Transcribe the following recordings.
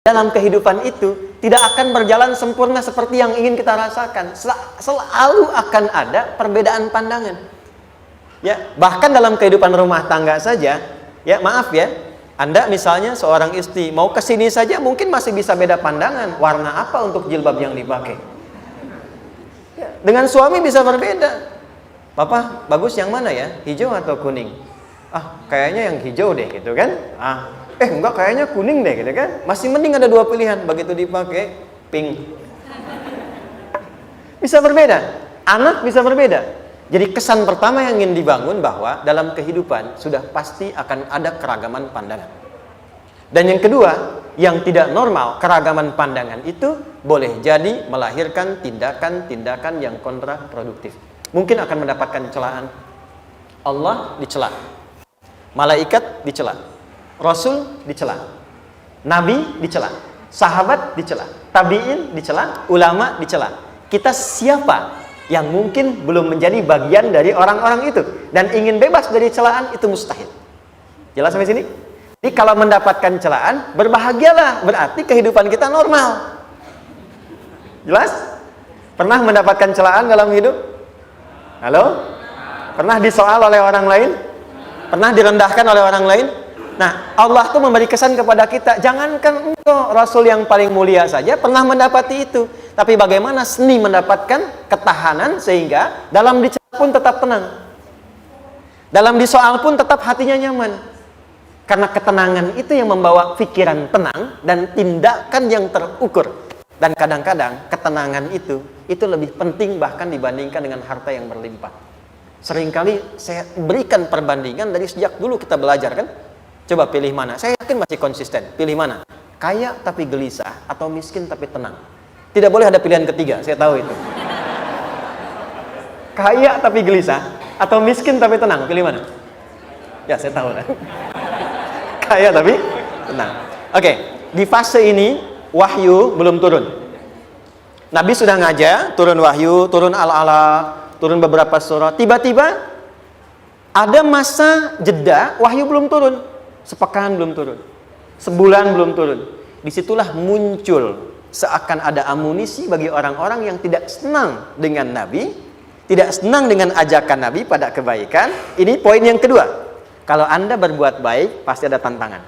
dalam kehidupan itu tidak akan berjalan sempurna seperti yang ingin kita rasakan. Selalu akan ada perbedaan pandangan. Ya, bahkan dalam kehidupan rumah tangga saja, ya maaf ya, Anda misalnya seorang istri mau ke sini saja mungkin masih bisa beda pandangan, warna apa untuk jilbab yang dipakai. Ya, dengan suami bisa berbeda. Papa, bagus yang mana ya? Hijau atau kuning? Ah, kayaknya yang hijau deh gitu kan. Enggak, kayaknya kuning deh gitu kan. Masih mending ada dua pilihan. Begitu dipakai, pink. Bisa berbeda. Anak bisa berbeda. Jadi kesan pertama yang ingin dibangun bahwa dalam kehidupan sudah pasti akan ada keragaman pandangan. Dan yang kedua, yang tidak normal, keragaman pandangan itu boleh jadi melahirkan tindakan-tindakan yang kontraproduktif. Mungkin akan mendapatkan celaan. Allah dicela, malaikat dicela, Rasul dicela, Nabi dicela, sahabat dicela, tabi'in dicela, ulama dicela. Kita siapa yang mungkin belum menjadi bagian dari orang-orang itu dan ingin bebas dari celaan? Itu mustahil. Jelas sampai sini? Jadi kalau mendapatkan celaan, berbahagialah, berarti kehidupan kita normal. Jelas? Pernah mendapatkan celaan dalam hidup? Halo? Pernah disoal oleh orang lain? Pernah direndahkan oleh orang lain? Nah, Allah tuh memberi kesan kepada kita, jangankan engkau, Rasul yang paling mulia saja pernah mendapati itu. Tapi bagaimana seni mendapatkan ketahanan sehingga dalam dicela pun tetap tenang, dalam disoal pun tetap hatinya nyaman. Karena ketenangan itu yang membawa pikiran tenang dan tindakan yang terukur. Dan kadang-kadang ketenangan itu lebih penting bahkan dibandingkan dengan harta yang berlimpah. Seringkali saya berikan perbandingan dari sejak dulu kita belajar kan. Coba pilih mana? Saya yakin masih konsisten. Pilih mana? Kaya tapi gelisah atau miskin tapi tenang? Tidak boleh ada pilihan ketiga, saya tahu itu. Kaya tapi gelisah atau miskin tapi tenang? Pilih mana? Ya, saya tahu. Kaya tapi tenang. Oke, di fase ini wahyu belum turun. Nabi sudah ngajar, turun wahyu, turun al-ala, turun beberapa surah. Tiba-tiba ada masa jeda, wahyu belum turun. Sepekan belum turun. Sebulan belum turun. Disitulah muncul seakan ada amunisi bagi orang-orang yang tidak senang dengan Nabi, tidak senang dengan ajakan Nabi pada kebaikan. Ini poin yang kedua. Kalau Anda berbuat baik, pasti ada tantangan.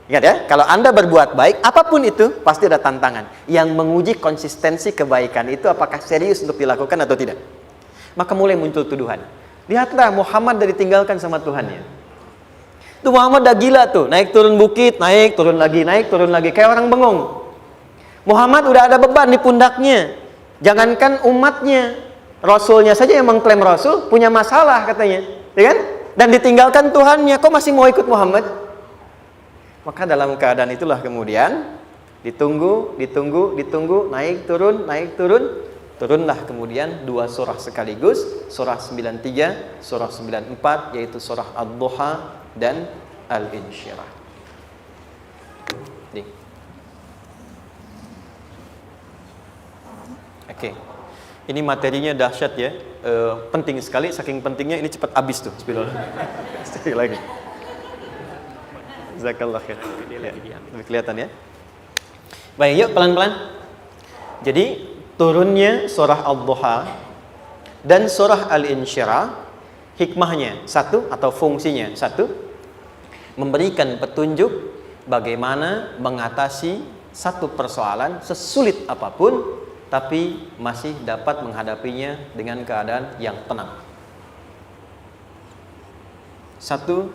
Ingat ya, kalau Anda berbuat baik, apapun itu, pasti ada tantangan. Yang menguji konsistensi kebaikan itu apakah serius untuk dilakukan atau tidak. Maka mulai muncul tuduhan. Lihatlah, Muhammad dari ditinggalkan sama Tuhannya. Itu Muhammad dah gila tuh, naik turun bukit, naik turun lagi, kayak orang bengong. Muhammad udah ada beban di pundaknya. Jangankan umatnya, Rasulnya saja yang mengklaim Rasul, punya masalah katanya. Ya kan? Dan ditinggalkan Tuhannya, kok masih mau ikut Muhammad? Maka dalam keadaan itulah kemudian ditunggu, naik turun, turunlah kemudian dua surah sekaligus, surah 93, surah 94, yaitu surah Ad-Duha dan Al-Insyirah. Oke. Ini materinya dahsyat ya, penting sekali, saking pentingnya ini cepat habis tuh. Sekali lagi. Jazakallah khair. Lebih kelihatan ya. Baik, yuk pelan-pelan. Jadi turunnya surah Ad-Duha dan surah Al-Insyirah, hikmahnya satu atau fungsinya satu, memberikan petunjuk bagaimana mengatasi satu persoalan sesulit apapun, tapi masih dapat menghadapinya dengan keadaan yang tenang. Satu,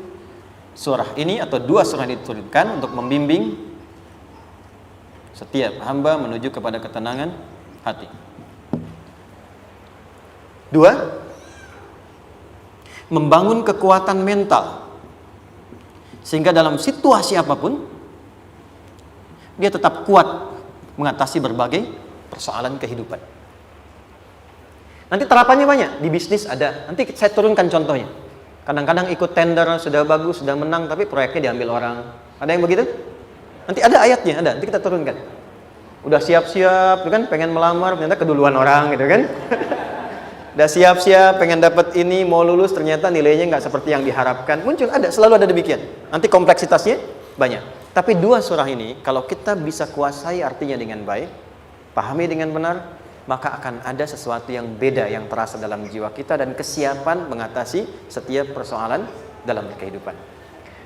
surah ini atau dua surah ini diturunkan untuk membimbing setiap hamba menuju kepada ketenangan hati. Dua, membangun kekuatan mental sehingga dalam situasi apapun dia tetap kuat mengatasi berbagai persoalan kehidupan. Nanti terapannya banyak, di bisnis ada. Nanti saya turunkan contohnya. Kadang-kadang ikut tender, sudah bagus, sudah menang, tapi proyeknya diambil orang. Ada yang begitu? Nanti ada ayatnya, ada. Nanti kita turunkan. Udah siap-siap, kan? Pengen melamar, ternyata keduluan orang, gitu kan? Udah siap-siap, pengen dapat ini, mau lulus, ternyata nilainya nggak seperti yang diharapkan. Muncul, ada, selalu ada demikian. Nanti kompleksitasnya banyak. Tapi dua surah ini kalau kita bisa kuasai artinya dengan baik, pahami dengan benar, maka akan ada sesuatu yang beda yang terasa dalam jiwa kita dan kesiapan mengatasi setiap persoalan dalam kehidupan.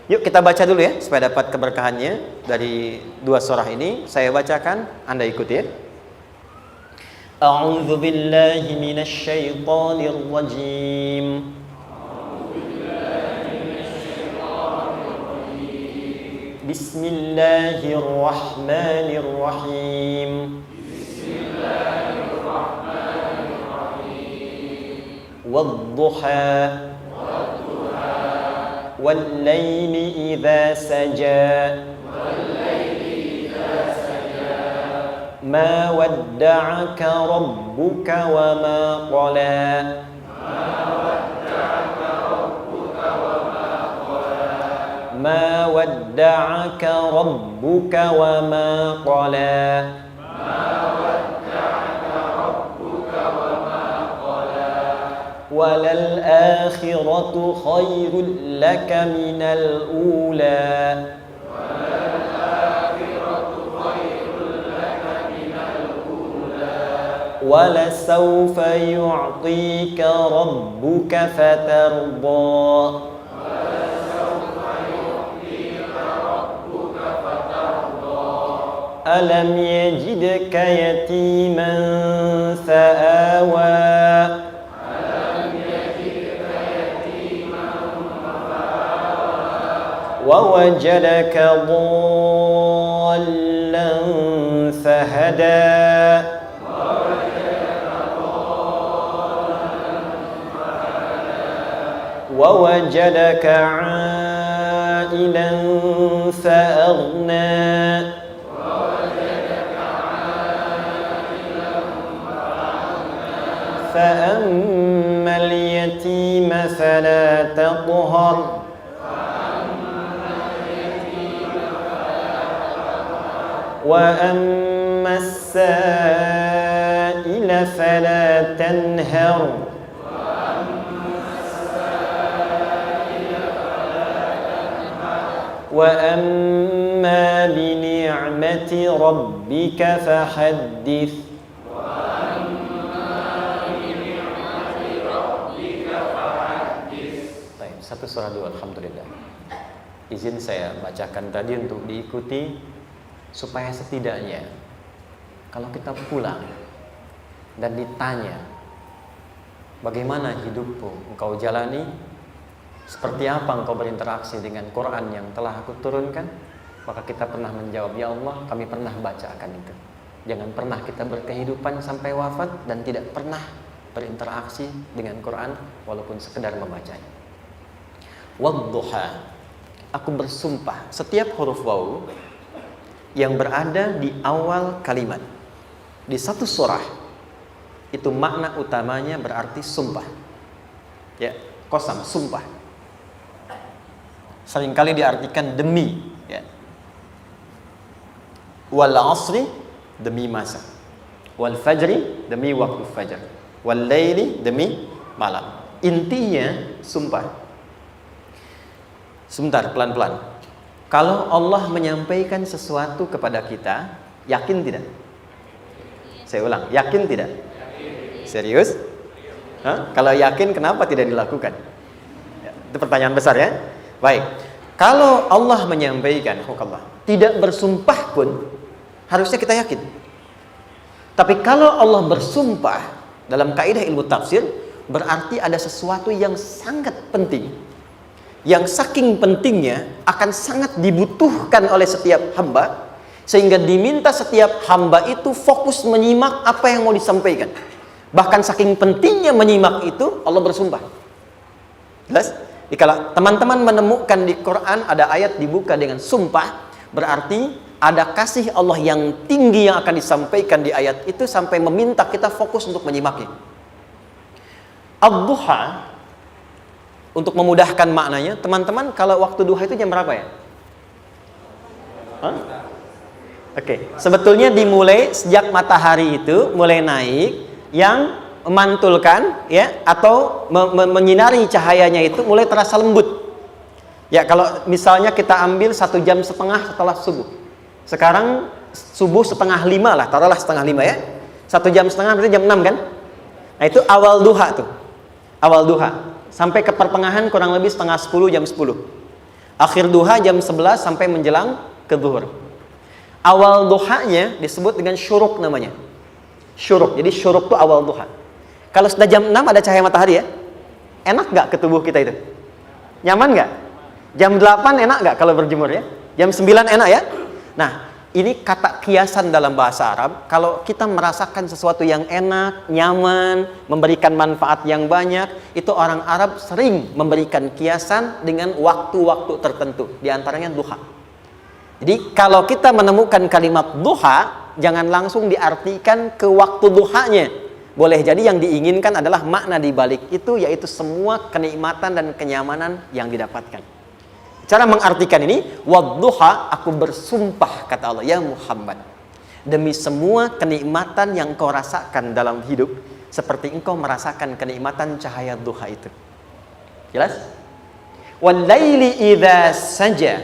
Yuk kita baca dulu ya supaya dapat keberkahannya dari dua surah ini. Saya bacakan, Anda ikuti ya. A'udzu billahi minasy syaithanir rajim. Bismillahirrahmanirrahim. Wadduha wal-laili idza saja ma wadda'aka rabbuka wa ma qala ma wadda'aka rabbuka wa ma qala walal akhiratu khairul laka minal ula wala sawfa yu'tika rabbuka fatarda alam yajidka yatiman fa'awa ووجدك ضالا فهدى ووجدك عائلا فأغنى فأما اليتيم فلا تقهر وأما السائل فلا تنهر وأما بنعمة ربك فحدث. Satu surah dua, alhamdulillah. Izin saya bacakan tadi untuk diikuti supaya setidaknya kalau kita pulang dan ditanya bagaimana hidupmu engkau jalani, seperti apa engkau berinteraksi dengan Quran yang telah aku turunkan, maka kita pernah menjawab, ya Allah kami pernah baca akan itu. Jangan pernah kita berkehidupan sampai wafat dan tidak pernah berinteraksi dengan Quran walaupun sekedar membacanya. Wadduha, aku bersumpah, setiap huruf waw yang berada di awal kalimat di satu surah itu makna utamanya berarti sumpah. Ya, qasam, sumpah. Seringkali diartikan demi, ya. Wal asri, demi masa. Wal fajri, demi waktu fajar. Wal laili, demi malam. Intinya sumpah. Sebentar, pelan-pelan. Kalau Allah menyampaikan sesuatu kepada kita, yakin tidak? Saya ulang, yakin tidak? Serius? Hah? Kalau yakin, kenapa tidak dilakukan? Ya, itu pertanyaan besar ya. Baik, kalau Allah menyampaikan, tidak bersumpah pun, harusnya kita yakin. Tapi kalau Allah bersumpah, dalam kaidah ilmu tafsir, berarti ada sesuatu yang sangat penting, yang saking pentingnya akan sangat dibutuhkan oleh setiap hamba, sehingga diminta setiap hamba itu fokus menyimak apa yang mau disampaikan. Bahkan saking pentingnya menyimak itu, Allah bersumpah. Jelas? Kalau teman-teman menemukan di Quran ada ayat dibuka dengan sumpah, berarti ada kasih Allah yang tinggi yang akan disampaikan di ayat itu sampai meminta kita fokus untuk menyimaknya. Ad-duha, untuk memudahkan maknanya, teman-teman kalau waktu duha itu jam berapa ya? Oke, sebetulnya dimulai sejak matahari itu mulai naik, yang memantulkan ya atau menyinari cahayanya itu mulai terasa lembut. Ya, kalau misalnya kita ambil 1,5 jam setelah subuh. Sekarang subuh 4:30 lah, taruhlah 4:30 ya. 1,5 jam berarti jam 6 kan? Nah, itu awal duha tuh. Awal duha. Sampai ke pertengahan kurang lebih 9:30, jam 10. Akhir duha jam 11 sampai menjelang ke zuhur. Awal duhanya disebut dengan syuruk namanya. Syuruk. Jadi syuruk itu awal duha. Kalau sudah jam 6 ada cahaya matahari ya. Enak nggak ke tubuh kita itu? Nyaman nggak? Jam 8 enak nggak kalau berjemur ya? Jam 9 enak ya? Nah, ini kata kiasan dalam bahasa Arab. Kalau kita merasakan sesuatu yang enak, nyaman, memberikan manfaat yang banyak, itu orang Arab sering memberikan kiasan dengan waktu-waktu tertentu. Di antaranya duha. Jadi kalau kita menemukan kalimat duha, jangan langsung diartikan ke waktu duhanya. Boleh jadi yang diinginkan adalah makna di balik itu, yaitu semua kenikmatan dan kenyamanan yang didapatkan. Cara mengartikan ini, wadduha, aku bersumpah, kata Allah, ya Muhammad, demi semua kenikmatan yang kau rasakan dalam hidup, seperti engkau merasakan kenikmatan cahaya duha itu. Jelas? Wal-laili idza saja,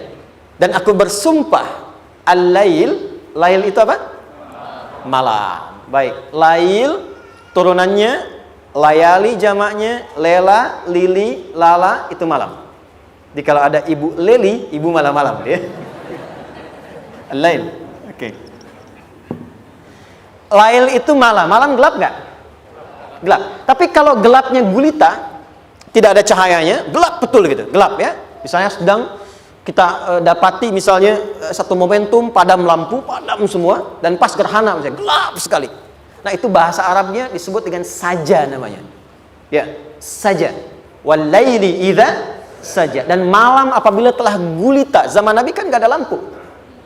dan aku bersumpah, al-lail, lail itu apa? Malam. Baik, lail turunannya, layali jamaknya, lela, lili, lala, itu malam. Jadi kalau ada ibu leli, ibu malam-malam ya. Lail. Oke. Lail itu malam. Malam gelap nggak? Gelap. Tapi kalau gelapnya gulita, tidak ada cahayanya, gelap betul gitu. Gelap ya. Misalnya sedang kita dapati misalnya satu momentum padam lampu, padam semua, dan pas gerhana misalnya gelap sekali. Nah, itu bahasa Arabnya disebut dengan saja namanya. Ya, saja. Wal laili idza saja. Dan malam apabila telah gulita. Zaman Nabi kan gak ada lampu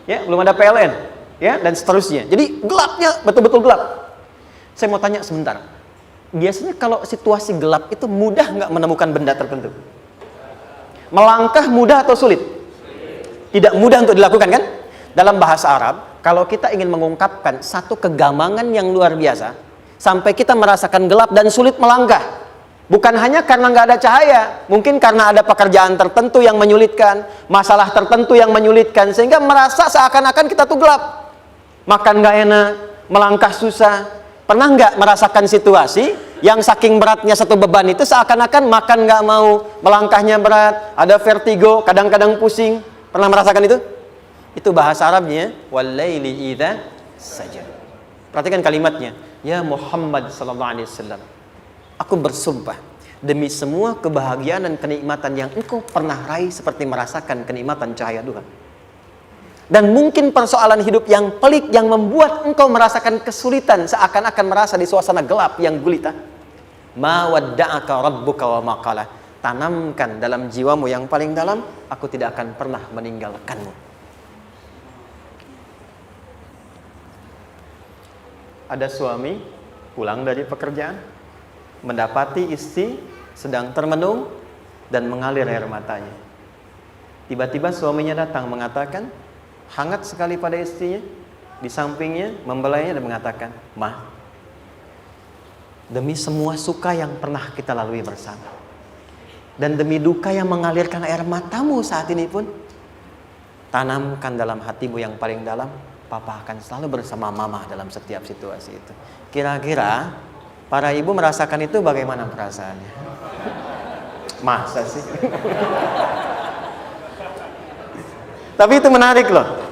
ya, belum ada PLN ya, dan seterusnya. Jadi gelapnya betul-betul gelap. Saya mau tanya sebentar, biasanya kalau situasi gelap itu mudah nggak menemukan benda tertentu? Melangkah mudah atau sulit? Tidak mudah untuk dilakukan kan? Dalam bahasa Arab, kalau kita ingin mengungkapkan satu kegamangan yang luar biasa, sampai kita merasakan gelap dan sulit melangkah, bukan hanya karena nggak ada cahaya, mungkin karena ada pekerjaan tertentu yang menyulitkan, masalah tertentu yang menyulitkan, sehingga merasa seakan-akan kita tuh gelap. Makan nggak enak, melangkah susah. Pernah nggak merasakan situasi yang saking beratnya satu beban itu seakan-akan makan nggak mau, melangkahnya berat, ada vertigo, kadang-kadang pusing. Pernah merasakan itu? Itu bahasa Arabnya, wal-laili idza saja. Perhatikan kalimatnya, ya Muhammad sallallahu alaihi wasallam, aku bersumpah demi semua kebahagiaan dan kenikmatan yang engkau pernah raih, seperti merasakan kenikmatan cahaya duha. Dan mungkin persoalan hidup yang pelik yang membuat engkau merasakan kesulitan, seakan-akan merasa di suasana gelap yang gulita. Ma wadda'aka rabbuka wa ma qala. Tanamkan dalam jiwamu yang paling dalam, aku tidak akan pernah meninggalkanmu. Ada suami pulang dari pekerjaan, mendapati istri sedang termenung dan mengalir air matanya. Tiba-tiba suaminya datang mengatakan, hangat sekali pada istrinya, di sampingnya membelainya dan mengatakan, "Ma, demi semua suka yang pernah kita lalui bersama, dan demi duka yang mengalirkan air matamu saat ini pun, tanamkan dalam hatimu yang paling dalam, Papa akan selalu bersama Mama dalam setiap situasi itu." Kira-kira para ibu merasakan itu bagaimana perasaannya? Masa sih? Tapi itu menarik loh.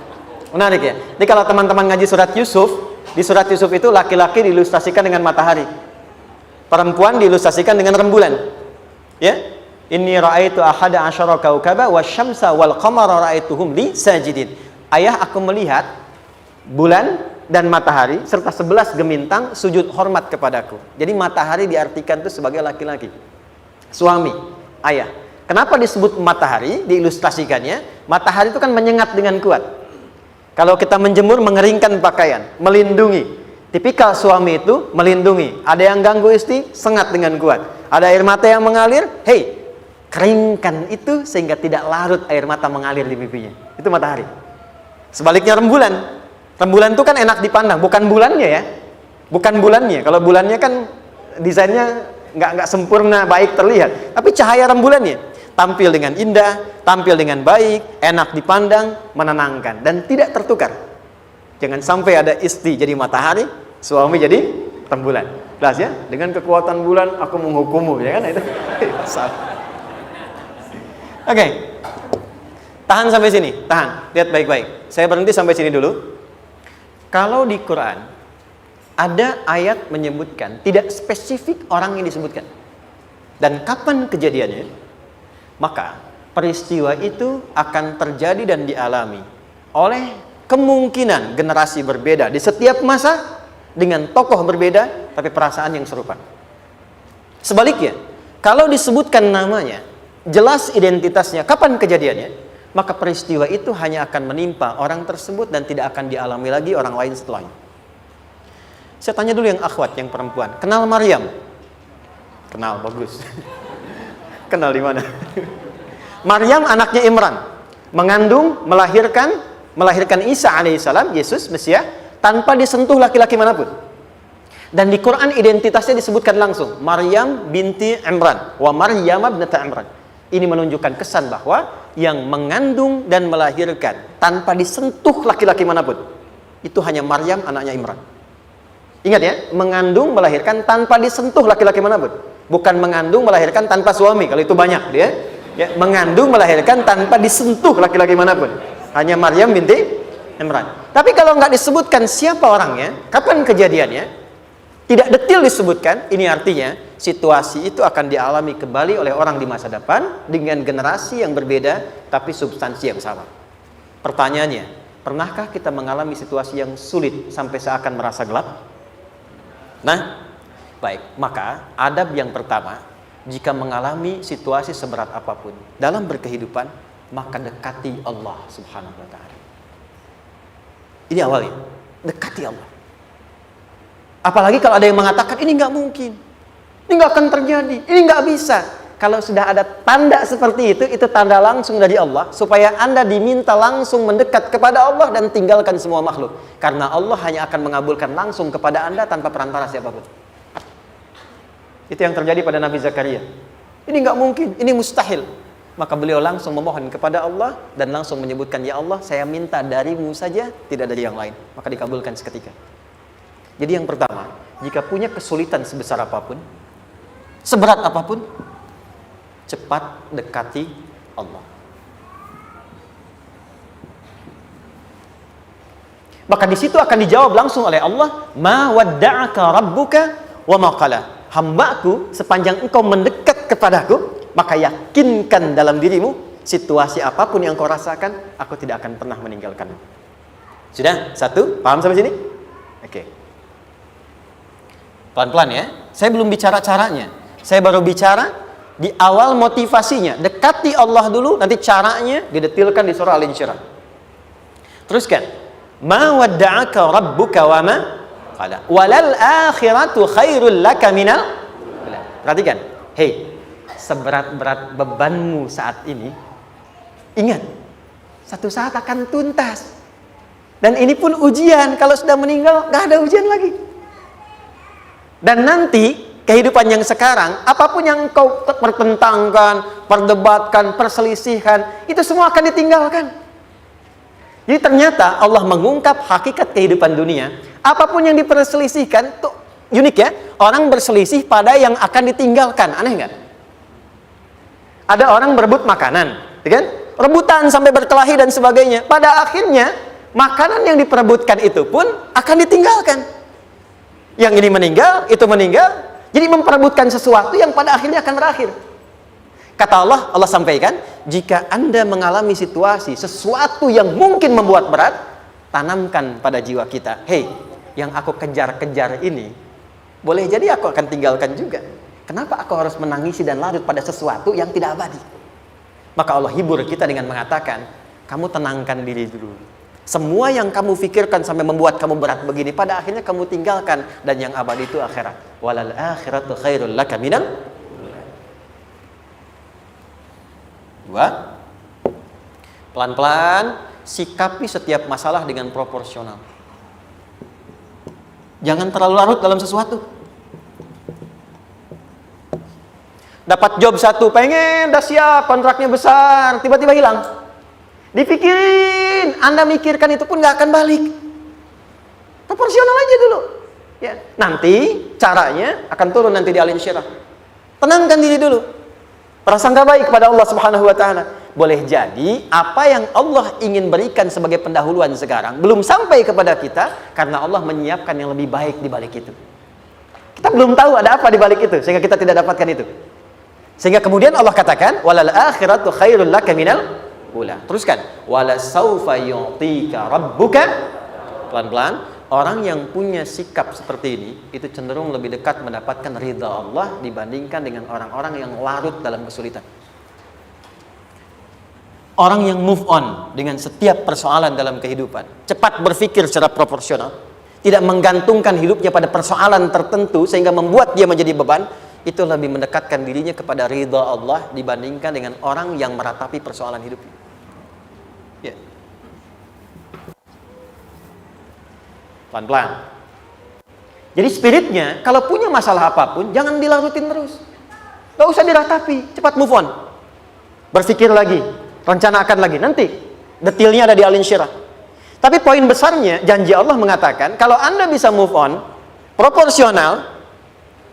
Menarik ya. Jadi kalau teman-teman ngaji surat Yusuf, di surat Yusuf itu laki-laki diilustrasikan dengan matahari, perempuan diilustrasikan dengan rembulan. Ya. Inni ra'aitu ahada asyara kaukaba wasyamsa wal qamara ra'aituhum li sajidin. Ayah, aku melihat bulan dan matahari serta 11 gemintang sujud hormat kepadaku. Jadi matahari diartikan itu sebagai laki-laki, suami, ayah. Kenapa disebut matahari? Diilustrasikannya, matahari itu kan menyengat dengan kuat. Kalau kita menjemur, mengeringkan pakaian, melindungi. Tipikal suami itu melindungi. Ada yang ganggu istri, sengat dengan kuat. Ada air mata yang mengalir, hei, keringkan itu sehingga tidak larut air mata mengalir di pipinya. Itu matahari. Sebaliknya rembulan. Rembulan itu kan enak dipandang, bukan bulannya ya. Bukan bulannya. Kalau bulannya kan desainnya nggak sempurna, baik terlihat. Tapi cahaya rembulannya. tampil dengan indah, tampil dengan baik, enak dipandang, menenangkan, dan tidak tertukar. Jangan sampai ada istri jadi matahari, suami jadi rembulan. Jelas ya? Dengan kekuatan bulan aku menghukummu, ya kan? Itu salah. Oke. Tahan sampai sini, tahan. Lihat baik-baik. Saya berhenti sampai sini dulu. Kalau di Quran ada ayat menyebutkan, tidak spesifik orang yang disebutkan dan kapan kejadiannya, maka peristiwa itu akan terjadi dan dialami oleh kemungkinan generasi berbeda di setiap masa dengan tokoh berbeda tapi perasaan yang serupa. Sebaliknya, kalau disebutkan namanya, jelas identitasnya, kapan kejadiannya, maka peristiwa itu hanya akan menimpa orang tersebut dan tidak akan dialami lagi orang lain setelahnya. Saya tanya dulu yang akhwat, yang perempuan, kenal Maryam? Kenal, bagus. Kenal di mana? Maryam anaknya Imran, mengandung, melahirkan Isa alaihissalam, Yesus Mesias, tanpa disentuh laki-laki manapun. Dan di Quran identitasnya disebutkan langsung, Maryam binti Imran, wa Maryam ibnata Imran. Ini menunjukkan kesan bahwa yang mengandung dan melahirkan tanpa disentuh laki-laki manapun, itu hanya Maryam anaknya Imran. Ingat ya, mengandung, melahirkan tanpa disentuh laki-laki manapun. Bukan mengandung, melahirkan tanpa suami, kalau itu banyak dia. Ya, mengandung, melahirkan tanpa disentuh laki-laki manapun. Hanya Maryam binti Imran. Tapi kalau nggak disebutkan siapa orangnya, kapan kejadiannya, tidak detail disebutkan, ini artinya situasi itu akan dialami kembali oleh orang di masa depan dengan generasi yang berbeda tapi substansi yang sama. Pertanyaannya, pernahkah kita mengalami situasi yang sulit sampai seakan merasa gelap? Nah, baik, maka adab yang pertama, jika mengalami situasi seberat apapun dalam berkehidupan, maka dekati Allah Subhanahu wa ta'ala. Ini awalnya, dekati Allah. Apalagi kalau ada yang mengatakan ini nggak mungkin, ini nggak akan terjadi, ini nggak bisa. Kalau sudah ada tanda seperti itu tanda langsung dari Allah supaya Anda diminta langsung mendekat kepada Allah dan tinggalkan semua makhluk. Karena Allah hanya akan mengabulkan langsung kepada Anda tanpa perantara siapapun. Itu yang terjadi pada Nabi Zakaria. Ini nggak mungkin, ini mustahil. Maka beliau langsung memohon kepada Allah dan langsung menyebutkan, ya Allah, saya minta darimu saja, tidak dari yang lain. Maka dikabulkan seketika. Jadi yang pertama, jika punya kesulitan sebesar apapun, seberat apapun, cepat dekati Allah. Maka di situ akan dijawab langsung oleh Allah, ma wadda'aka rabbuka wa ma qala. Hambaku, sepanjang engkau mendekat kepadaku, maka yakinkan dalam dirimu, situasi apapun yang kau rasakan, aku tidak akan pernah meninggalkanmu. Sudah? Satu? Paham sampai sini? Oke. Pelan-pelan ya. Saya belum bicara caranya. Saya baru bicara di awal motivasinya. Dekati Allah dulu, nanti caranya didetilkan di surah Al-Insyirah. Teruskan. Ma wadda'aka rabbuka wa ma qala. Walal akhiratu khairul laka minal. Perhatikan. Hei, seberat-berat bebanmu saat ini, ingat, satu saat akan tuntas. Dan ini pun ujian. Kalau sudah meninggal, gak ada ujian lagi. Dan nanti kehidupan yang sekarang, apapun yang kau pertentangkan, perdebatkan, perselisihkan, itu semua akan ditinggalkan. Jadi ternyata Allah mengungkap hakikat kehidupan dunia. Apapun yang diperselisihkan, tuh unik ya. Orang berselisih pada yang akan ditinggalkan. Aneh nggak? Ada orang berebut makanan, ya kan? Rebutan sampai berkelahi dan sebagainya. Pada akhirnya, makanan yang diperebutkan itu pun akan ditinggalkan. Yang ini meninggal, itu meninggal. Jadi memperebutkan sesuatu yang pada akhirnya akan berakhir. Kata Allah, Allah sampaikan, jika Anda mengalami situasi, sesuatu yang mungkin membuat berat, tanamkan pada jiwa kita, hei, yang aku kejar-kejar ini, boleh jadi aku akan tinggalkan juga. Kenapa aku harus menangisi dan larut pada sesuatu yang tidak abadi? Maka Allah hibur kita dengan mengatakan, kamu tenangkan diri dulu. Semua yang kamu pikirkan sampai membuat kamu berat begini, pada akhirnya kamu tinggalkan. Dan yang abadi itu akhirat. Walal akhiratu khairul laka minal. Dua, pelan-pelan sikapi setiap masalah dengan proporsional. Jangan terlalu larut dalam sesuatu. Dapat job satu, pengen, udah siap, kontraknya besar, tiba-tiba hilang. Dipikirin, Anda mikirkan itu pun nggak akan balik. Proporsional aja dulu. Ya, nanti caranya akan turun nanti di alim syirah. Tenangkan diri dulu. Prasangka baik kepada Allah Subhanahu wa taala. Boleh jadi apa yang Allah ingin berikan sebagai pendahuluan sekarang belum sampai kepada kita karena Allah menyiapkan yang lebih baik di balik itu. Kita belum tahu ada apa di balik itu sehingga kita tidak dapatkan itu. Sehingga kemudian Allah katakan walal akhiratu khairul laka minal ula. Teruskan wala saufa yu'tika rabbuka. Pelan-pelan, orang yang punya sikap seperti ini itu cenderung lebih dekat mendapatkan ridha Allah dibandingkan dengan orang-orang yang larut dalam kesulitan. Orang yang move on dengan setiap persoalan dalam kehidupan, cepat berpikir secara proporsional, tidak menggantungkan hidupnya pada persoalan tertentu sehingga membuat dia menjadi beban, itu lebih mendekatkan dirinya kepada ridha Allah dibandingkan dengan orang yang meratapi persoalan hidupnya. Ya. Pelan-pelan. Jadi spiritnya, kalau punya masalah apapun, jangan dilarutin terus. Gak usah diratapi, cepat move on. Berpikir lagi, rencanakan lagi. Nanti, detailnya ada di Al Insyirah. Tapi poin besarnya, janji Allah mengatakan, kalau Anda bisa move on, proporsional,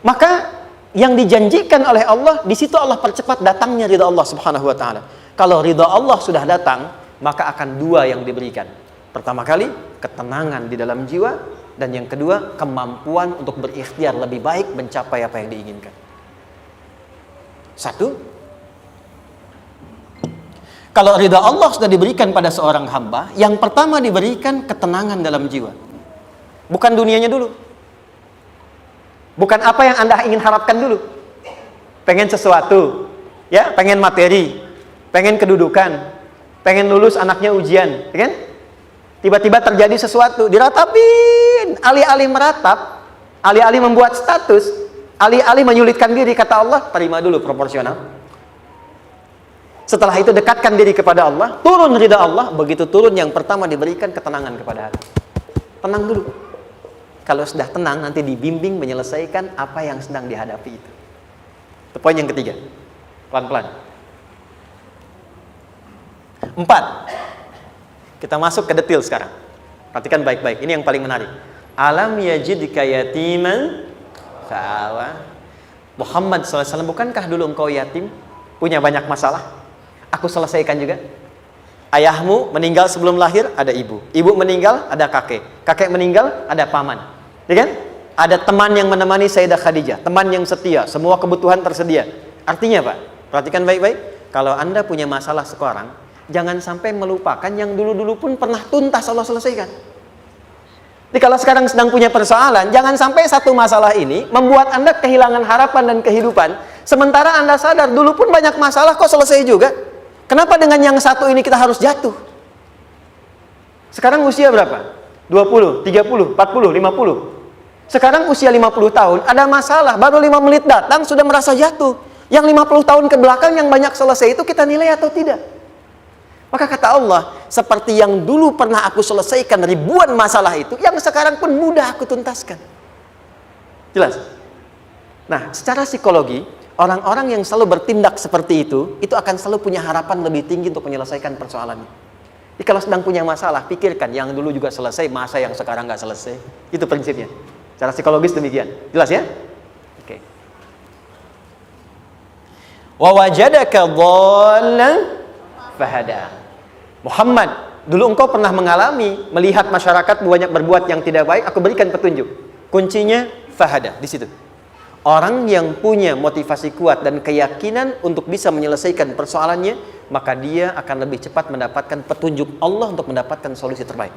maka yang dijanjikan oleh Allah, di situ Allah percepat datangnya ridha Allah Subhanahu wa taala. Kalau ridha Allah sudah datang, maka akan dua yang diberikan. Pertama kali, ketenangan di dalam jiwa, dan yang kedua, kemampuan untuk berikhtiar lebih baik mencapai apa yang diinginkan. Satu, kalau ridha Allah sudah diberikan pada seorang hamba, yang pertama diberikan ketenangan dalam jiwa. Bukan dunianya dulu. Bukan apa yang Anda ingin harapkan dulu. Pengen sesuatu, ya, pengen materi, pengen kedudukan, pengen lulus anaknya ujian, ya kan? Tiba-tiba terjadi sesuatu, diratapin, alih-alih meratap, alih-alih membuat status, alih-alih menyulitkan diri, kata Allah, terima dulu proporsional. Setelah itu dekatkan diri kepada Allah, turun ridha Allah, begitu turun yang pertama diberikan ketenangan kepada hati. Tenang dulu. Kalau sudah tenang, nanti dibimbing menyelesaikan apa yang sedang dihadapi itu. Itu poin yang ketiga. Pelan-pelan. 4. Kita masuk ke detail sekarang. Perhatikan baik-baik. Ini yang paling menarik. Alam yajidka yatiman fa'awa. Muhammad SAW, bukankah dulu engkau yatim? Punya banyak masalah? Aku selesaikan juga. Ayahmu meninggal sebelum lahir, ada ibu. Ibu meninggal, ada kakek. Kakek meninggal, ada paman. Ya kan? Ada teman yang menemani Sayyidah Khadijah, teman yang setia, semua kebutuhan tersedia. Artinya Pak, perhatikan baik-baik. Kalau Anda punya masalah sekarang, jangan sampai melupakan yang dulu-dulu pun pernah tuntas Allah selesaikan. Jadi kalau sekarang sedang punya persoalan, jangan sampai satu masalah ini membuat Anda kehilangan harapan dan kehidupan. Sementara Anda sadar, dulu pun banyak masalah kok selesai juga. Kenapa dengan yang satu ini kita harus jatuh? Sekarang usia berapa? 20, 30, 40, 50. Sekarang usia 50 tahun, ada masalah, baru 5 menit datang, sudah merasa jatuh. Yang 50 tahun ke belakang yang banyak selesai itu kita nilai atau tidak? Maka kata Allah, seperti yang dulu pernah aku selesaikan ribuan masalah itu, yang sekarang pun mudah aku tuntaskan. Jelas? Nah, secara psikologi, orang-orang yang selalu bertindak seperti itu akan selalu punya harapan lebih tinggi untuk menyelesaikan persoalannya. Jadi kalau sedang punya masalah, pikirkan yang dulu juga selesai, masa yang sekarang nggak selesai. Itu prinsipnya. Secara psikologis demikian. Jelas ya? Oke. Wa wajadaka dhallan fahada. Muhammad, dulu engkau pernah mengalami melihat masyarakat banyak berbuat yang tidak baik, aku berikan petunjuk. Kuncinya fahada di situ. Orang yang punya motivasi kuat dan keyakinan untuk bisa menyelesaikan persoalannya, maka dia akan lebih cepat mendapatkan petunjuk Allah untuk mendapatkan solusi terbaik.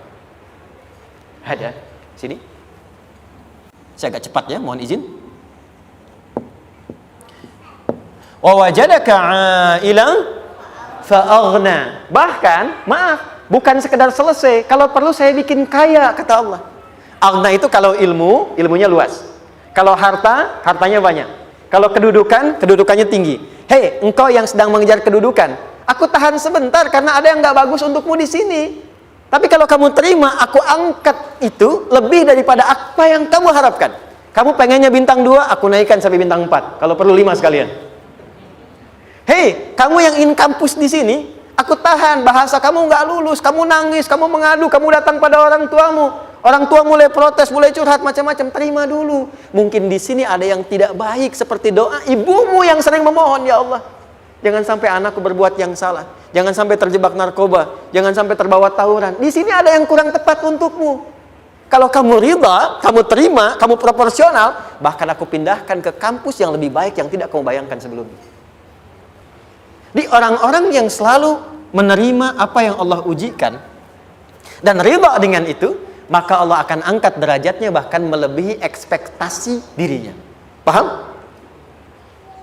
Ada sini. Saya agak cepat ya, mohon izin. Wa wajadaka 'ailan fa'aghna. Bahkan, maaf, bukan sekedar selesai, kalau perlu saya bikin kaya, kata Allah. Aghna itu kalau ilmunya luas. Kalau harta, hartanya banyak. Kalau kedudukan, kedudukannya tinggi. Hei, engkau yang sedang mengejar kedudukan, aku tahan sebentar karena ada yang nggak bagus untukmu di sini. Tapi kalau kamu terima, aku angkat itu lebih daripada apa yang kamu harapkan. Kamu pengennya bintang 2, aku naikkan sampai bintang 4. Kalau perlu 5 sekalian. Hei, kamu yang ingin kampus di sini, aku tahan, bahasa kamu nggak lulus, kamu nangis, kamu mengadu, kamu datang pada orang tuamu. Orang tua mulai protes, mulai curhat, macam-macam. Terima dulu. Mungkin di sini ada yang tidak baik, seperti doa ibumu yang sering memohon, ya Allah, jangan sampai anakku berbuat yang salah. Jangan sampai terjebak narkoba. Jangan sampai terbawa tawuran. Di sini ada yang kurang tepat untukmu. Kalau kamu ridha, kamu terima, kamu proporsional, bahkan aku pindahkan ke kampus yang lebih baik yang tidak kamu bayangkan sebelumnya. Di orang-orang yang selalu menerima apa yang Allah ujikan dan ridha dengan itu, maka Allah akan angkat derajatnya bahkan melebihi ekspektasi dirinya. Paham?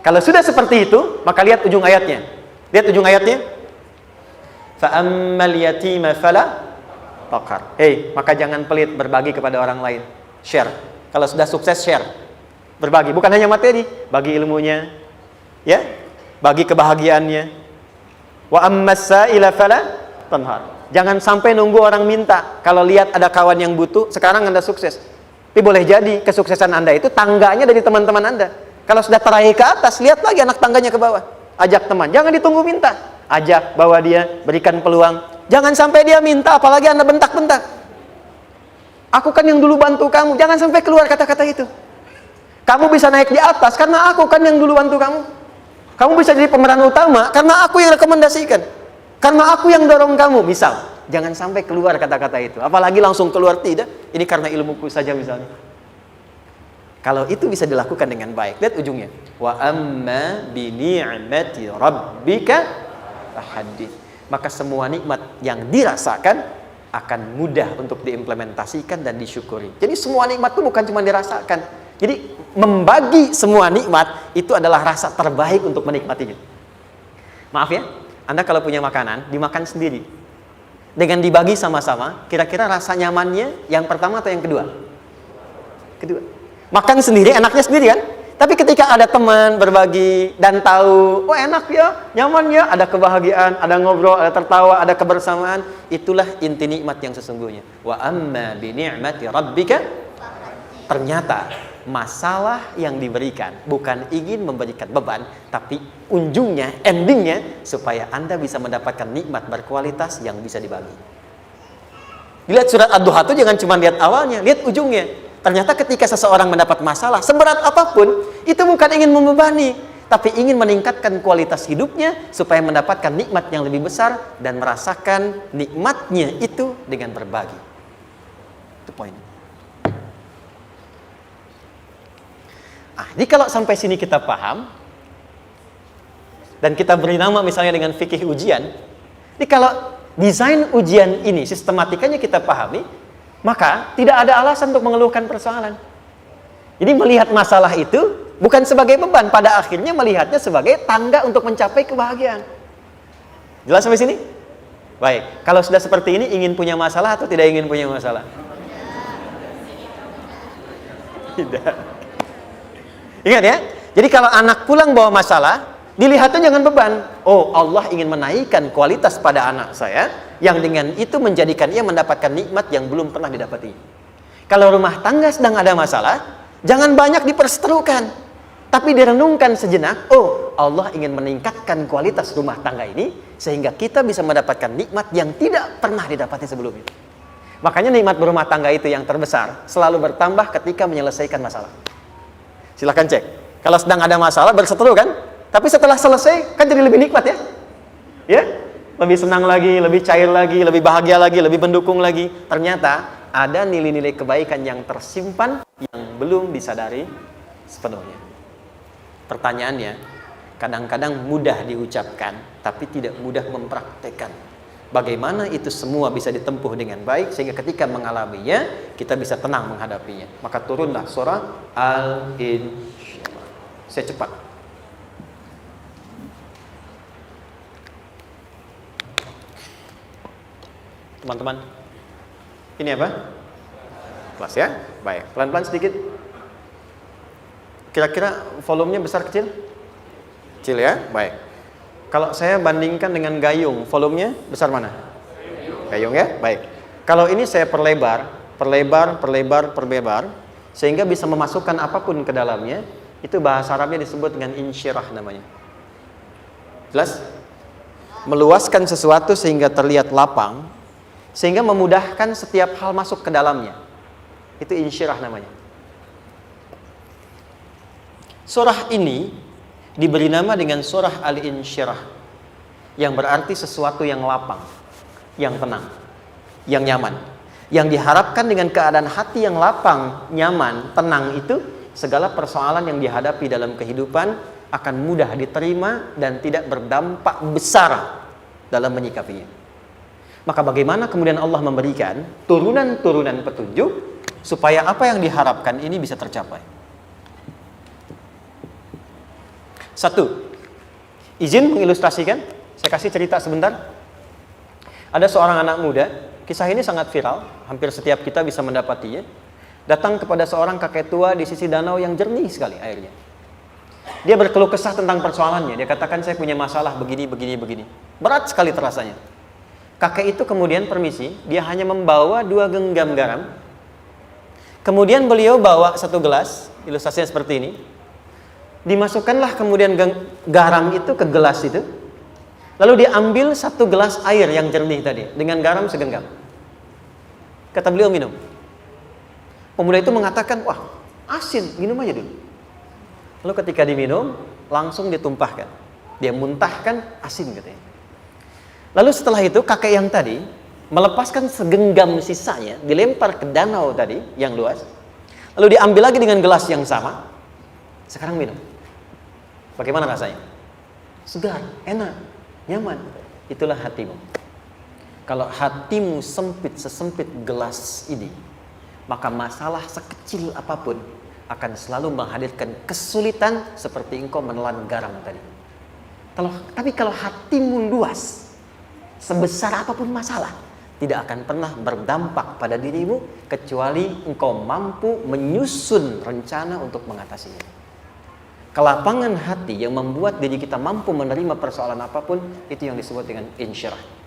Kalau sudah seperti itu, maka lihat ujung ayatnya. Lihat ujung ayatnya. Fa'ammal yatima fala taqhar. Hei, maka jangan pelit berbagi kepada orang lain. Share. Kalau sudah sukses, share. Berbagi, bukan hanya materi, bagi ilmunya, ya, bagi kebahagiaannya. Wa ammas sa'ila fala tanhar. Jangan sampai nunggu orang minta. Kalau lihat ada kawan yang butuh, sekarang Anda sukses. Tapi boleh jadi kesuksesan Anda itu tangganya dari teman-teman Anda. Kalau sudah teraih ke atas, lihat lagi anak tangganya ke bawah. Ajak teman, jangan ditunggu minta. Ajak, bawa dia, berikan peluang. Jangan sampai dia minta, apalagi Anda bentak-bentak. Aku kan yang dulu bantu kamu. Jangan sampai keluar kata-kata itu. Kamu bisa naik di atas karena aku kan yang dulu bantu kamu. Kamu bisa jadi pemeran utama karena aku yang rekomendasikan. Karena aku yang dorong kamu, misal. Jangan sampai keluar kata-kata itu. Apalagi langsung keluar, tidak. Ini karena ilmuku saja misalnya. Kalau itu bisa dilakukan dengan baik. Lihat ujungnya. Wa amma bi ni'mati rabbika fahaddits. Maka semua nikmat yang dirasakan akan mudah untuk diimplementasikan dan disyukuri. Jadi semua nikmat itu bukan cuma dirasakan. Jadi membagi semua nikmat itu adalah rasa terbaik untuk menikmatinya. Maaf ya, Anda kalau punya makanan, dimakan sendiri. Dengan dibagi sama-sama, kira-kira rasa nyamannya yang pertama atau yang kedua? Kedua. Makan sendiri, enaknya sendiri kan? Tapi ketika ada teman berbagi dan tahu, oh enak ya, nyaman ya, ada kebahagiaan, ada ngobrol, ada tertawa, ada kebersamaan, itulah inti nikmat yang sesungguhnya. Wa amma bi ni'mati rabbika, ternyata masalah yang diberikan bukan ingin memberikan beban, tapi ujungnya, endingnya supaya Anda bisa mendapatkan nikmat berkualitas yang bisa dibagi. Lihat surat Ad-Duha itu jangan cuma lihat awalnya, lihat ujungnya. Ternyata ketika seseorang mendapat masalah seberat apapun, itu bukan ingin membebani, tapi ingin meningkatkan kualitas hidupnya supaya mendapatkan nikmat yang lebih besar dan merasakan nikmatnya itu dengan berbagi. Itu poinnya. Jadi kalau sampai sini kita paham dan kita beri nama misalnya dengan fikih ujian, jadi kalau desain ujian ini sistematikanya kita pahami, maka tidak ada alasan untuk mengeluhkan persoalan. Jadi melihat masalah itu bukan sebagai beban, pada akhirnya melihatnya sebagai tangga untuk mencapai kebahagiaan. Jelas sampai sini? Baik, kalau sudah seperti ini, ingin punya masalah atau tidak ingin punya masalah? Tidak. Ingat ya, jadi kalau anak pulang bawa masalah, dilihatnya jangan beban. Oh, Allah ingin menaikkan kualitas pada anak saya, yang dengan itu menjadikan ia mendapatkan nikmat yang belum pernah didapati. Kalau rumah tangga sedang ada masalah, jangan banyak diperseterukan, tapi direnungkan sejenak. Oh, Allah ingin meningkatkan kualitas rumah tangga ini, sehingga kita bisa mendapatkan nikmat yang tidak pernah didapati sebelumnya. Makanya nikmat berumah tangga itu yang terbesar, selalu bertambah ketika menyelesaikan masalah. Silahkan cek. Kalau sedang ada masalah berseteru kan, tapi setelah selesai kan jadi lebih nikmat ya. Ya, lebih senang lagi, lebih cair lagi, lebih bahagia lagi, lebih mendukung lagi. Ternyata ada nilai-nilai kebaikan yang tersimpan yang belum disadari sepenuhnya. Pertanyaannya, kadang-kadang mudah diucapkan tapi tidak mudah mempraktekkan. Bagaimana itu semua bisa ditempuh dengan baik sehingga ketika mengalaminya kita bisa tenang menghadapinya. Maka turunlah surah Al-Insyirah. Saya cepat. Teman-teman, ini apa? Kelas ya? Baik, pelan-pelan sedikit. Kira-kira volumenya besar kecil? Kecil ya? Baik. Kalau saya bandingkan dengan gayung, volumenya besar mana? Gayung ya? Baik. Kalau ini saya perlebar, sehingga bisa memasukkan apapun ke dalamnya, itu bahasa Arabnya disebut dengan insyirah namanya. Jelas? Meluaskan sesuatu sehingga terlihat lapang, sehingga memudahkan setiap hal masuk ke dalamnya. Itu insyirah namanya. Surah ini diberi nama dengan surah Al-Insyirah, yang berarti sesuatu yang lapang, yang tenang, yang nyaman. Yang diharapkan dengan keadaan hati yang lapang, nyaman, tenang itu, segala persoalan yang dihadapi dalam kehidupan akan mudah diterima dan tidak berdampak besar dalam menyikapinya. Maka bagaimana kemudian Allah memberikan turunan-turunan petunjuk supaya apa yang diharapkan ini bisa tercapai? Satu, izin mengilustrasikan. Saya kasih cerita sebentar. Ada seorang anak muda, kisah ini sangat viral, hampir setiap kita bisa mendapatinya. Datang kepada seorang kakek tua di sisi danau yang jernih sekali airnya. Dia berkeluh kesah tentang persoalannya. Dia katakan, saya punya masalah begini. Berat sekali terasanya. Kakek itu kemudian permisi, dia hanya membawa 2 genggam garam. Kemudian beliau bawa 1 gelas, ilustrasinya seperti ini. Dimasukkanlah kemudian garam itu ke gelas itu. Lalu diambil 1 gelas air yang jernih tadi dengan garam segenggam. Kata beliau, minum. Pemuda itu mengatakan, wah asin, minum aja dulu. Lalu ketika diminum, langsung ditumpahkan. Dia muntahkan, asin katanya. Lalu setelah itu kakek yang tadi melepaskan segenggam sisanya, dilempar ke danau tadi yang luas. Lalu diambil lagi dengan gelas yang sama. Sekarang minum. Bagaimana rasanya? Segar, enak, nyaman. Itulah hatimu. Kalau hatimu sempit sesempit gelas ini, maka masalah sekecil apapun akan selalu menghadirkan kesulitan seperti engkau menelan garam tadi. Tapi kalau hatimu luas, sebesar apapun masalah, tidak akan pernah berdampak pada dirimu kecuali engkau mampu menyusun rencana untuk mengatasinya. Kelapangan hati yang membuat diri kita mampu menerima persoalan apapun, itu yang disebut dengan insyirah.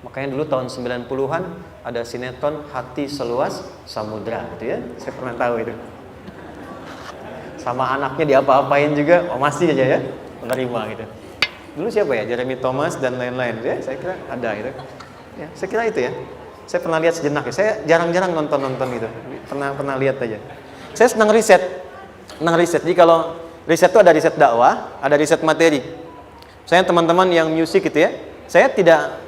Makanya dulu tahun 90-an ada sinetron Hati Seluas Samudra gitu ya. Saya pernah tahu itu. Sama anaknya diapa-apain juga, masih aja ya menerima gitu. Dulu siapa ya? Jeremy Thomas dan lain-lain ya. Saya kira ada itu. Ya, saya kira itu ya. Saya pernah lihat sejenak ya. Saya jarang-jarang nonton itu. Pernah lihat aja. Saya senang riset. Jadi kalau riset itu ada riset dakwah, ada riset materi. Saya teman-teman yang musik gitu ya. Saya tidak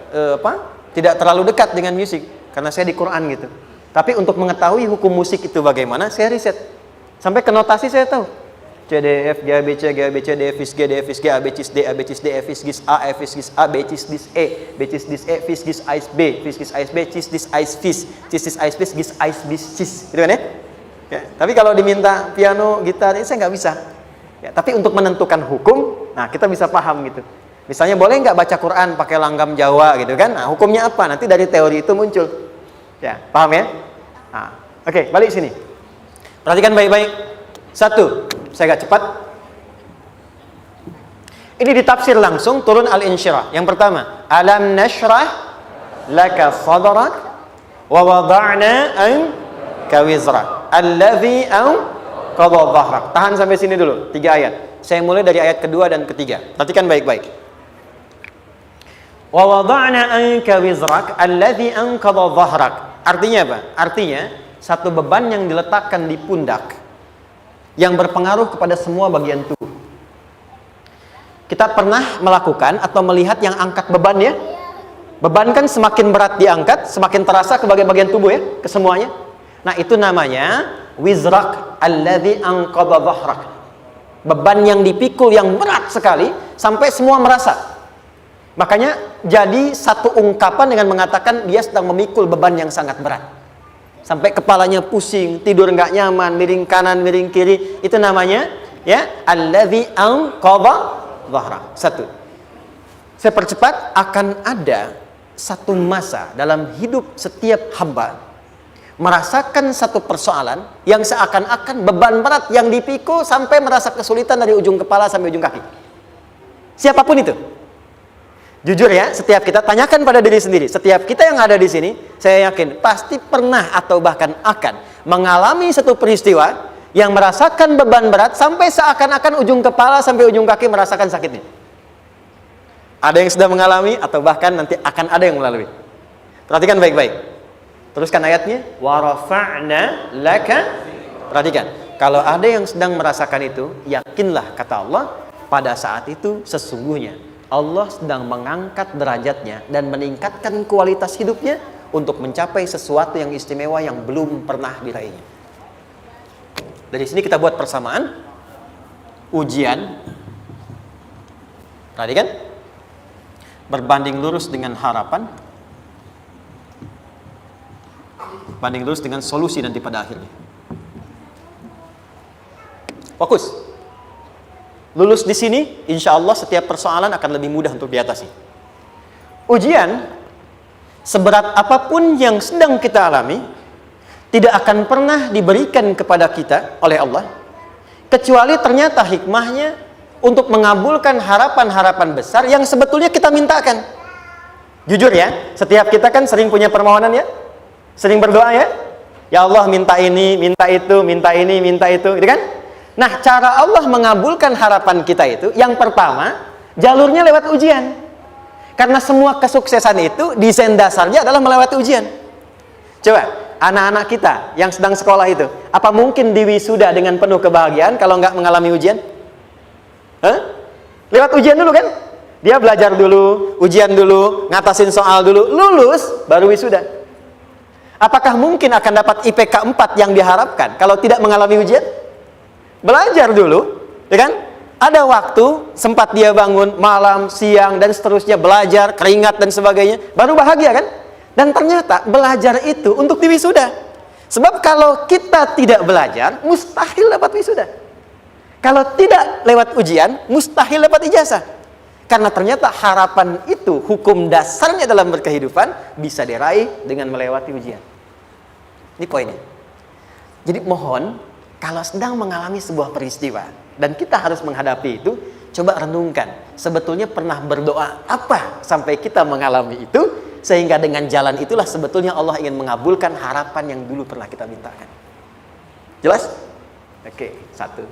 terlalu dekat dengan musik karena saya di Quran gitu. Tapi untuk mengetahui hukum musik itu bagaimana, saya riset. Sampai ke notasi saya tahu. C, D, F, G, A, B, C, G, A, B, C, D, F, G, D, F, G, A, B, C, D, A, B, C, D, F, G, A, F, G, A, B, C, D, E, B, C, D, E, F, G, A, B, F, G, A, B, C, D, A, F, G, A, B, G, A, B, C, gitu kan ya? Ya, tapi kalau diminta piano, gitar, saya nggak bisa. Ya, tapi untuk menentukan hukum, nah kita bisa paham gitu. Misalnya boleh nggak baca Quran pakai langgam Jawa gitu kan? Nah, hukumnya apa? Nanti dari teori itu muncul. Ya, paham ya? Nah, oke, balik sini. Perhatikan baik-baik. 1, saya agak cepat. Ini ditafsir langsung turun Al-Insyirah. Yang pertama, alam nashrah laka sadrak wa wada'na anka wizrak alladhi anqadha dhahrak. Tahan sampai sini dulu, 3 ayat. Saya mulai dari ayat kedua dan ketiga. Perhatikan baik-baik. Wa wada'na anka wizrak alladhi anqadha dhahrak. Artinya apa? Artinya satu beban yang diletakkan di pundak yang berpengaruh kepada semua bagian tubuh. Kita pernah melakukan atau melihat yang angkat beban ya? Beban kan semakin berat diangkat, semakin terasa ke bagian-bagian tubuh ya, ke semuanya. Nah, itu namanya wizrak alladzi anqadha dhahrak. Beban yang dipikul yang berat sekali sampai semua merasa. Makanya jadi satu ungkapan dengan mengatakan dia sedang memikul beban yang sangat berat. Sampai kepalanya pusing, tidur nggak nyaman, miring kanan, miring kiri. Itu namanya ya alladzi anqadha dhahrak. 1. Saya percepat, akan ada satu masa dalam hidup setiap hamba merasakan satu persoalan yang seakan-akan beban berat yang dipikul sampai merasa kesulitan dari ujung kepala sampai ujung kaki. Siapapun itu. Jujur ya, setiap kita tanyakan pada diri sendiri. Setiap kita yang ada di sini, saya yakin pasti pernah atau bahkan akan mengalami satu peristiwa yang merasakan beban berat sampai seakan-akan ujung kepala sampai ujung kaki merasakan sakitnya. Ada yang sudah mengalami atau bahkan nanti akan ada yang melalui. Perhatikan baik-baik. Teruskan ayatnya. Wa rafa'na laka. Perhatikan. Kalau ada yang sedang merasakan itu, yakinlah kata Allah, pada saat itu sesungguhnya Allah sedang mengangkat derajatnya dan meningkatkan kualitas hidupnya untuk mencapai sesuatu yang istimewa yang belum pernah diraihnya. Dari sini kita buat persamaan. Ujian. Perhatikan. Berbanding lurus dengan harapan, banding lurus dengan solusi nanti pada akhirnya. Fokus. Lulus di sini, insya Allah setiap persoalan akan lebih mudah untuk diatasi. Ujian, seberat apapun yang sedang kita alami, tidak akan pernah diberikan kepada kita oleh Allah, kecuali ternyata hikmahnya untuk mengabulkan harapan-harapan besar yang sebetulnya kita mintakan. Jujur ya, setiap kita kan sering punya permohonan ya, sering berdoa ya. Ya Allah minta ini, minta itu, minta ini, minta itu, gitu kan? Nah, cara Allah mengabulkan harapan kita itu, yang pertama, jalurnya lewat ujian. Karena semua kesuksesan itu, desain dasarnya adalah melewati ujian. Coba, anak-anak kita yang sedang sekolah itu, apa mungkin diwisuda dengan penuh kebahagiaan kalau nggak mengalami ujian? Lewat ujian dulu kan? Dia belajar dulu, ujian dulu, ngatasin soal dulu, lulus, baru wisuda. Apakah mungkin akan dapat IPK 4 yang diharapkan kalau tidak mengalami ujian? Belajar dulu, ya kan? Ada waktu, sempat dia bangun malam, siang, dan seterusnya, belajar, keringat, dan sebagainya, baru bahagia kan? Dan ternyata belajar itu untuk diwisuda. Sebab kalau kita tidak belajar, mustahil dapat wisuda. Kalau tidak lewat ujian, mustahil dapat ijazah. Karena ternyata harapan itu, hukum dasarnya dalam berkehidupan, bisa diraih dengan melewati ujian. Ini poinnya. Jadi mohon, kalau sedang mengalami sebuah peristiwa, dan kita harus menghadapi itu, coba renungkan, sebetulnya pernah berdoa apa sampai kita mengalami itu, sehingga dengan jalan itulah sebetulnya Allah ingin mengabulkan harapan yang dulu pernah kita mintakan. Jelas? Oke, satu.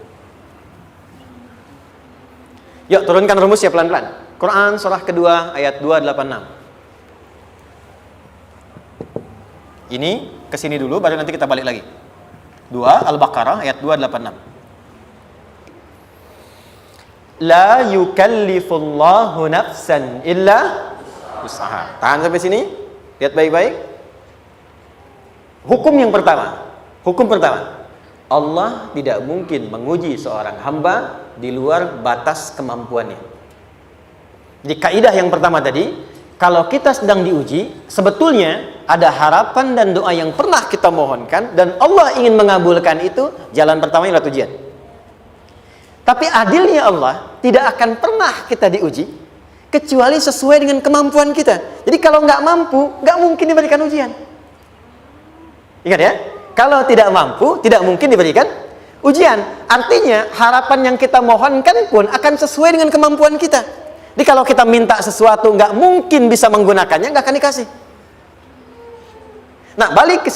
Yuk turunkan rumusnya pelan-pelan. Quran surah kedua ayat 286. Ini kesini dulu baru nanti kita balik lagi. 2 Al-Baqarah ayat 286. La yukallifullahu nafsan illa usaha. Tahan sampai sini. Lihat baik-baik. Hukum yang pertama. Hukum pertama. Allah tidak mungkin menguji seorang hamba di luar batas kemampuannya. Jadi kaidah yang pertama tadi, kalau kita sedang diuji, sebetulnya ada harapan dan doa yang pernah kita mohonkan dan Allah ingin mengabulkan itu, jalan pertamanya lewat ujian. Tapi adilnya Allah, tidak akan pernah kita diuji kecuali sesuai dengan kemampuan kita. Jadi kalau nggak mampu, nggak mungkin diberikan ujian. Ingat ya, kalau tidak mampu, tidak mungkin diberikan ujian. Artinya harapan yang kita mohonkan pun akan sesuai dengan kemampuan kita. Jadi kalau kita minta sesuatu nggak mungkin bisa menggunakannya, nggak akan dikasih. Nah, balik ke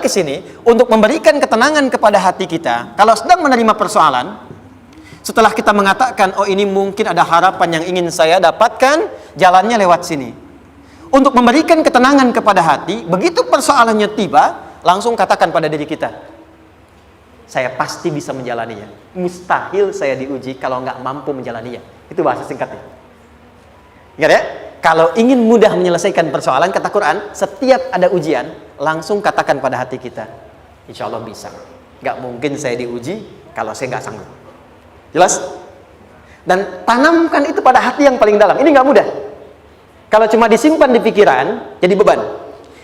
sini untuk memberikan ketenangan kepada hati kita. Kalau sedang menerima persoalan, setelah kita mengatakan, oh ini mungkin ada harapan yang ingin saya dapatkan, jalannya lewat sini. Untuk memberikan ketenangan kepada hati, begitu persoalannya tiba, langsung katakan pada diri kita, saya pasti bisa menjalaninya. Mustahil saya diuji kalau nggak mampu menjalaninya. Itu bahasa singkatnya. Ingat ya, kalau ingin mudah menyelesaikan persoalan, kata Quran, setiap ada ujian, langsung katakan pada hati kita, insya Allah bisa. Nggak mungkin saya diuji kalau saya nggak sanggup. Jelas? Dan tanamkan itu pada hati yang paling dalam. Ini nggak mudah. Kalau cuma disimpan di pikiran, jadi beban.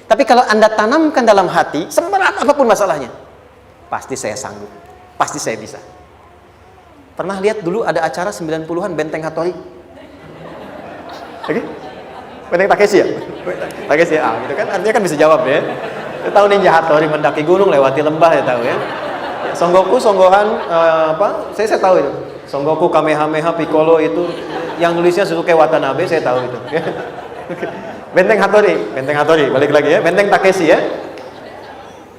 Tapi kalau Anda tanamkan dalam hati, seberat apapun masalahnya, pasti saya sanggup, pasti saya bisa. Pernah lihat dulu ada acara 90-an Benteng Hattori? Oke? Benteng Takeshi ya? Takeshi ya? Gitu kan, artinya kan bisa jawab ya. Saya tahu Ninja Hattori mendaki gunung, lewati lembah, ya tahu ya. Songgoku, Songgohan, saya tahu itu. Songgoku, Kamehameha, Piccolo itu, yang nulisnya Suzuki Watanabe, saya tahu itu. Benteng Hattori, balik lagi ya. Benteng Takeshi ya.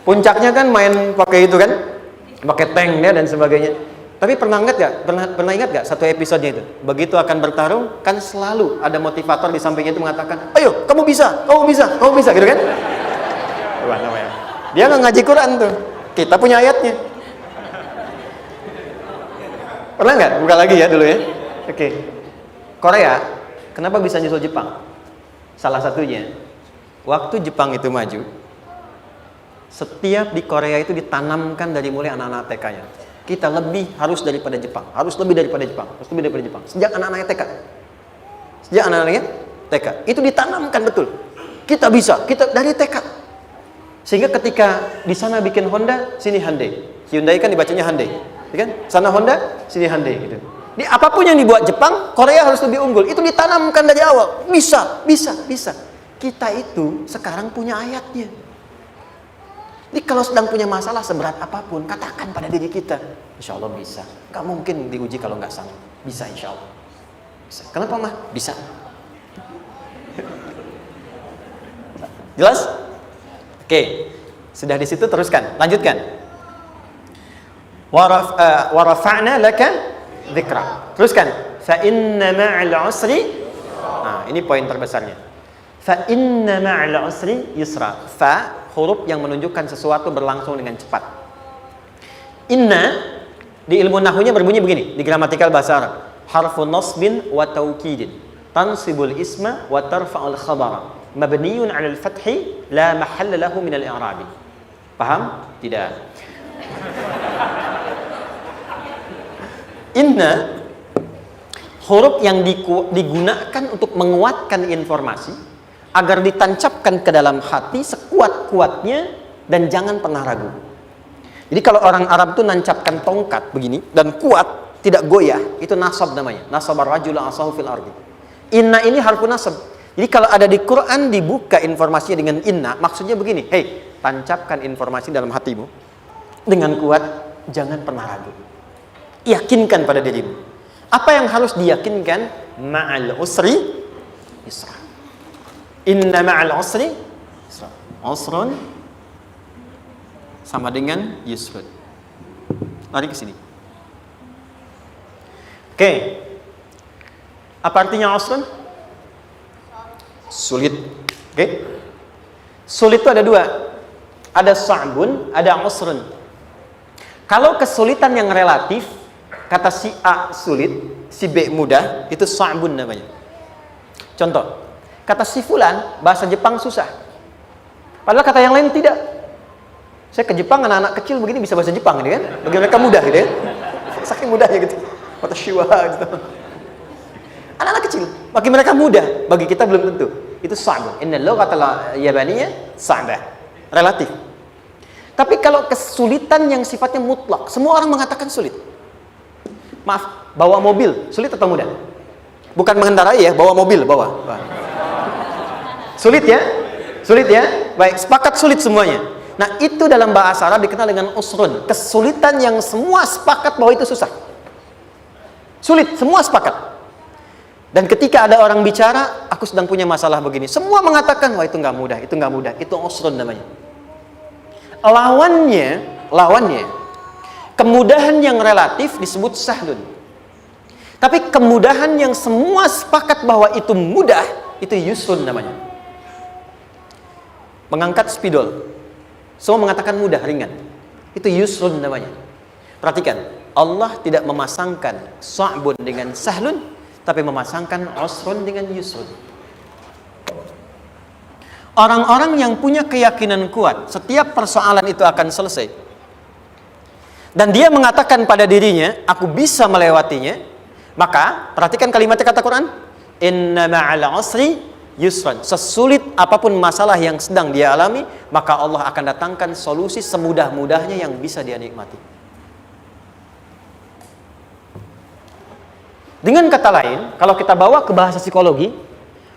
Puncaknya kan main pakai itu kan, pakai tanknya dan sebagainya. Tapi pernah ingat gak satu episodenya itu? Begitu akan bertarung, kan selalu ada motivator di sampingnya itu mengatakan, ayo, kamu bisa, gitu kan? Wah, namanya. Dia nggak ngaji Quran tuh. Kita punya ayatnya. Pernah nggak? Buka lagi ya dulu ya. Oke. Korea, kenapa bisa nyusul Jepang? Salah satunya, waktu Jepang itu maju, setiap di Korea itu ditanamkan dari mulai anak-anak TK-nya. Kita harus lebih daripada Jepang. Sejak anak-anaknya TK. Itu ditanamkan betul. Kita bisa, kita dari TK. Sehingga ketika di sana bikin Honda, sini Hyundai. Hyundai kan dibacanya Hyundai, kan? Sana Honda, sini Hyundai gitu. Di apapun yang dibuat Jepang, Korea harus lebih unggul. Itu ditanamkan dari awal. Bisa. Kita itu sekarang punya ayatnya. Jadi kalau sedang punya masalah seberat apapun, katakan pada diri kita, insya Allah bisa. Gak mungkin diuji kalau nggak sanggup. Bisa insya Allah. Bisa. Kenapa mah? Bisa. Jelas? Oke. Sudah di situ teruskan. Lanjutkan. Warafa'na laka dzikra. Teruskan. Fa inna ma'al usri. Nah, ini poin terbesarnya. Fa inna ma'al usri yusra. Fa huruf yang menunjukkan sesuatu berlangsung dengan cepat. Inna di ilmu nahwunya berbunyi begini, di gramatikal bahasa Arab. Harfun nasbin wa taukidin. Tansibul isma wa tarfa'ul khabara. Mabniyun 'alal fathi la mahalla lahu min al-i'rabi. Paham? Tidak. Inna huruf yang digunakan untuk menguatkan informasi agar ditancapkan ke dalam hati sekuat-kuatnya dan jangan pernah ragu. Jadi kalau orang Arab itu nancapkan tongkat begini dan kuat, tidak goyah, itu nasab namanya. Nasabar rajul asahu fil ardi. Inna ini harfu nasab. Jadi kalau ada di Quran dibuka informasinya dengan inna, maksudnya begini, hei, tancapkan informasi dalam hatimu dengan kuat, jangan pernah ragu. Yakinkan pada dirimu. Apa yang harus diyakinkan? Ma'al usri yusra. Inna ma'al usri yusra. Usrun sama dengan yusrun. Lari ke sini. Oke. Apa artinya usrun? Sulit. Oke. Sulit itu ada dua. Ada sa'bun, ada usrun. Kalau kesulitan yang relatif, kata si A sulit, si B mudah, itu sa'bun namanya. Contoh, kata si fulan, bahasa Jepang susah. Padahal kata yang lain tidak. Saya ke Jepang, anak-anak kecil begini bisa bahasa Jepang, gitu kan? Bagi mereka mudah, gitu ya. Saking mudahnya gitu. Kata shiwa, gitu. Anak-anak kecil, bagi mereka mudah, bagi kita belum tentu. Itu sa'bun. Inna lughatal yabaniyah sa'bah. Relatif. Tapi kalau kesulitan yang sifatnya mutlak, semua orang mengatakan sulit. Maaf, bawa mobil, sulit atau mudah? Bukan mengendarai ya, bawa mobil, bawa. Sulit ya? Sulit ya? Baik, sepakat sulit semuanya. Nah, itu dalam bahasa Arab dikenal dengan usrun. Kesulitan yang semua sepakat bahwa itu susah. Sulit, semua sepakat. Dan ketika ada orang bicara, aku sedang punya masalah begini. Semua mengatakan, wah itu nggak mudah, itu nggak mudah. Itu usrun namanya. Lawannya, kemudahan yang relatif disebut sahlun. Tapi kemudahan yang semua sepakat bahwa itu mudah, itu yusrun namanya. Mengangkat spidol, semua mengatakan mudah, ringan. Itu yusrun namanya. Perhatikan, Allah tidak memasangkan sa'bun dengan sahlun, tapi memasangkan usrun dengan yusrun. Orang-orang yang punya keyakinan kuat, setiap persoalan itu akan selesai. Dan dia mengatakan pada dirinya, aku bisa melewatinya. Maka, perhatikan kalimatnya kata Quran. Inna ma'al usri yusran. Sesulit apapun masalah yang sedang dia alami, maka Allah akan datangkan solusi semudah-mudahnya yang bisa dia nikmati. Dengan kata lain, kalau kita bawa ke bahasa psikologi,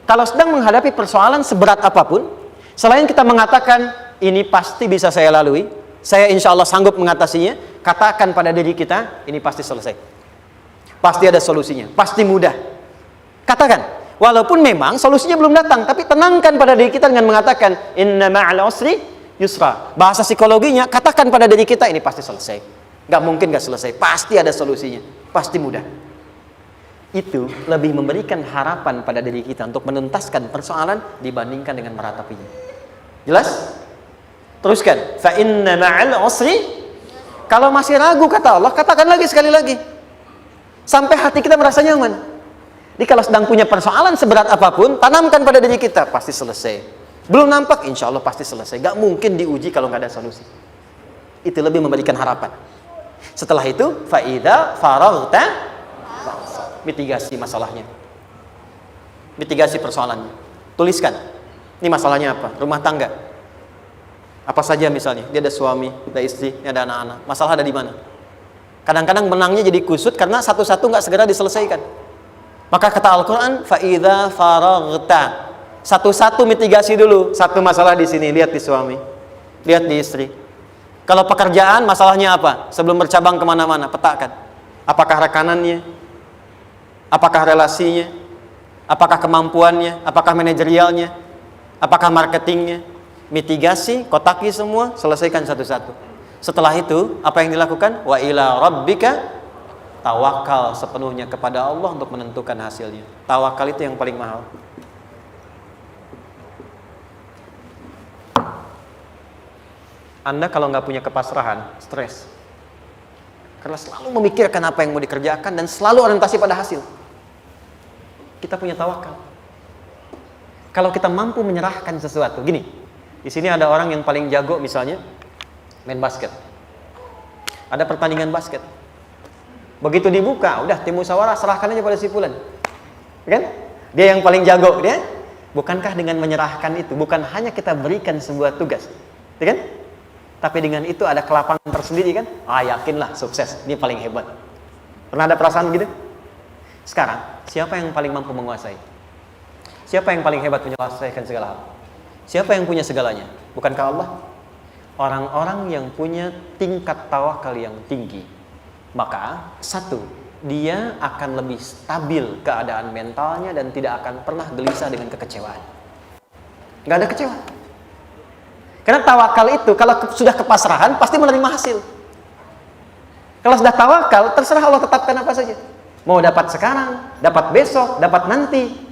kalau sedang menghadapi persoalan seberat apapun, selain kita mengatakan, ini pasti bisa saya lalui, saya insya Allah sanggup mengatasinya, katakan pada diri kita, ini pasti selesai. Pasti ada solusinya, pasti mudah. Katakan, walaupun memang solusinya belum datang, tapi tenangkan pada diri kita dengan mengatakan, inna ma'al usri yusra. Bahasa psikologinya, katakan pada diri kita, ini pasti selesai. Nggak mungkin nggak selesai, pasti ada solusinya, pasti mudah. Itu lebih memberikan harapan pada diri kita untuk menuntaskan persoalan dibandingkan dengan meratapinya. Jelas? Teruskan. Fa inna ma'al usri. Kalau masih ragu kata Allah, katakan lagi sekali lagi. Sampai hati kita merasa nyaman. Jadi kalau sedang punya persoalan seberat apapun, tanamkan pada diri kita, pasti selesai. Belum nampak, insya Allah pasti selesai. Gak mungkin diuji kalau gak ada solusi. Itu lebih memberikan harapan. Setelah itu, fa'idha faraghta, mitigasi masalahnya. Mitigasi persoalannya. Tuliskan. Ini masalahnya apa? Rumah tangga. Apa saja misalnya. Dia ada suami, ada istri, ada anak-anak. Masalah ada di mana? Kadang-kadang benangnya jadi kusut karena satu-satu gak segera diselesaikan. Maka kata Al-Quran, fa'idha faraghta. Satu-satu mitigasi dulu. Satu masalah di sini, lihat di suami, lihat di istri. Kalau pekerjaan, masalahnya apa? Sebelum bercabang kemana-mana, petakan. Apakah rekanannya? Apakah relasinya? Apakah kemampuannya? Apakah manajerialnya? Apakah marketingnya? Mitigasi, kotaki semua, selesaikan satu-satu. Setelah itu, apa yang dilakukan? Wa ila rabbika, tawakal sepenuhnya kepada Allah untuk menentukan hasilnya. Tawakal itu yang paling mahal. Anda kalau nggak punya kepasrahan, stres. Karena selalu memikirkan apa yang mau dikerjakan dan selalu orientasi pada hasil. Kita punya tawakal. Kalau kita mampu menyerahkan sesuatu, gini. Di sini ada orang yang paling jago misalnya main basket. Ada pertandingan basket. Begitu dibuka, udah tim musyawarah serahkan aja pada si fulan. Kan? Dia yang paling jago, dia. Bukankah dengan menyerahkan itu bukan hanya kita berikan sebuah tugas, ya kan? Tapi dengan itu ada kelapangan tersendiri kan? Yakinlah sukses, dia paling hebat. Pernah ada perasaan gitu? Sekarang, siapa yang paling mampu menguasai? Siapa yang paling hebat menyelesaikan segala hal? Siapa yang punya segalanya? Bukankah Allah? Orang-orang yang punya tingkat tawakal yang tinggi, maka satu, dia akan lebih stabil keadaan mentalnya dan tidak akan pernah gelisah dengan kekecewaan. Gak ada kecewa. Karena tawakal itu kalau sudah kepasrahan pasti menerima hasil. Kalau sudah tawakal, terserah Allah tetapkan apa saja. Mau dapat sekarang, dapat besok, dapat nanti.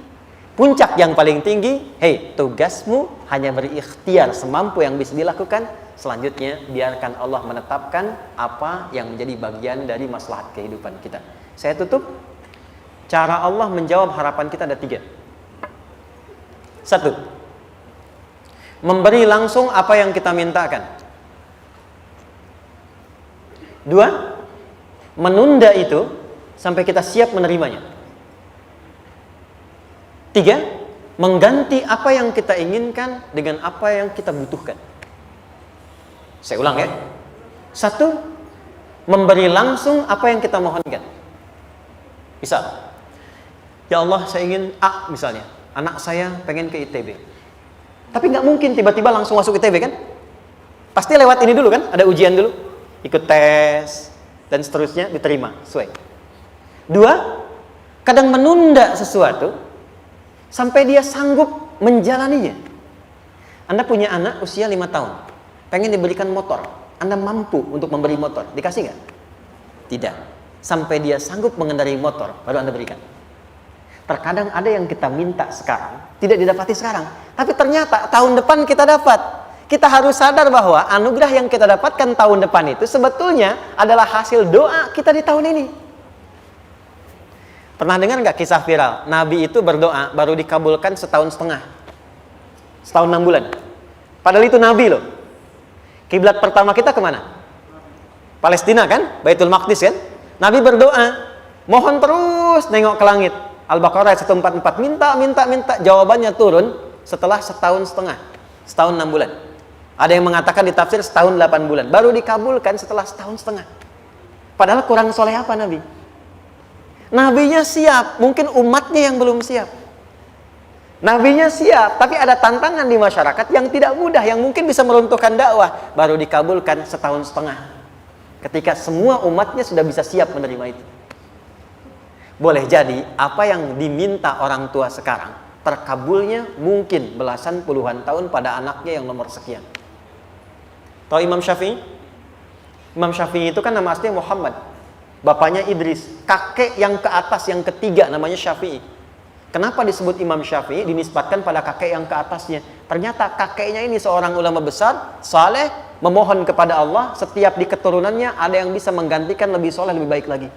Puncak yang paling tinggi, tugasmu hanya berikhtiar semampu yang bisa dilakukan. Selanjutnya, biarkan Allah menetapkan apa yang menjadi bagian dari maslahat kehidupan kita. Saya tutup. Cara Allah menjawab harapan kita ada 3. 1. Memberi langsung apa yang kita mintakan. 2. Menunda itu sampai kita siap menerimanya. 3. Mengganti apa yang kita inginkan dengan apa yang kita butuhkan. Saya ulang ya. 1. Memberi langsung apa yang kita mohonkan. Misal, ya Allah saya ingin A misalnya, anak saya pengen ke ITB. Tapi nggak mungkin tiba-tiba langsung masuk ITB kan? Pasti lewat ini dulu kan? Ada ujian dulu, ikut tes dan seterusnya diterima sesuai. 2. Kadang menunda sesuatu sampai dia sanggup menjalaninya. Anda punya anak usia 5 tahun, pengen diberikan motor. Anda mampu untuk memberi motor, dikasih nggak? Tidak. Sampai dia sanggup mengendarai motor, baru Anda berikan. Terkadang ada yang kita minta sekarang, tidak didapati sekarang. Tapi ternyata tahun depan kita dapat. Kita harus sadar bahwa anugerah yang kita dapatkan tahun depan itu sebetulnya adalah hasil doa kita di tahun ini. Pernah dengar nggak kisah viral? Nabi itu berdoa, baru dikabulkan setahun setengah. Setahun 6 bulan. Padahal itu Nabi loh. Kiblat pertama kita kemana? Palestina kan? Baitul Maqdis kan? Nabi berdoa, mohon terus nengok ke langit. Al-Baqarah 144, minta, jawabannya turun setelah setahun setengah, setahun 6 bulan. Ada yang mengatakan di tafsir setahun 8 bulan, baru dikabulkan setelah setahun setengah. Padahal kurang soleh apa Nabi? Nabinya siap, mungkin umatnya yang belum siap. Nabinya siap, tapi ada tantangan di masyarakat yang tidak mudah, yang mungkin bisa meruntuhkan dakwah, baru dikabulkan setahun setengah. Ketika semua umatnya sudah bisa siap menerima itu. Boleh jadi apa yang diminta orang tua sekarang terkabulnya mungkin belasan puluhan tahun pada anaknya yang nomor sekian. Tahu Imam Syafi'i? Imam Syafi'i itu kan nama aslinya Muhammad. Bapaknya Idris. Kakek yang ke atas, yang ketiga namanya Syafi'i. Kenapa disebut Imam Syafi'i? Dinisbatkan pada kakek yang ke atasnya. Ternyata kakeknya ini seorang ulama besar, saleh, memohon kepada Allah. Setiap di keturunannya ada yang bisa menggantikan lebih soleh, lebih baik lagi.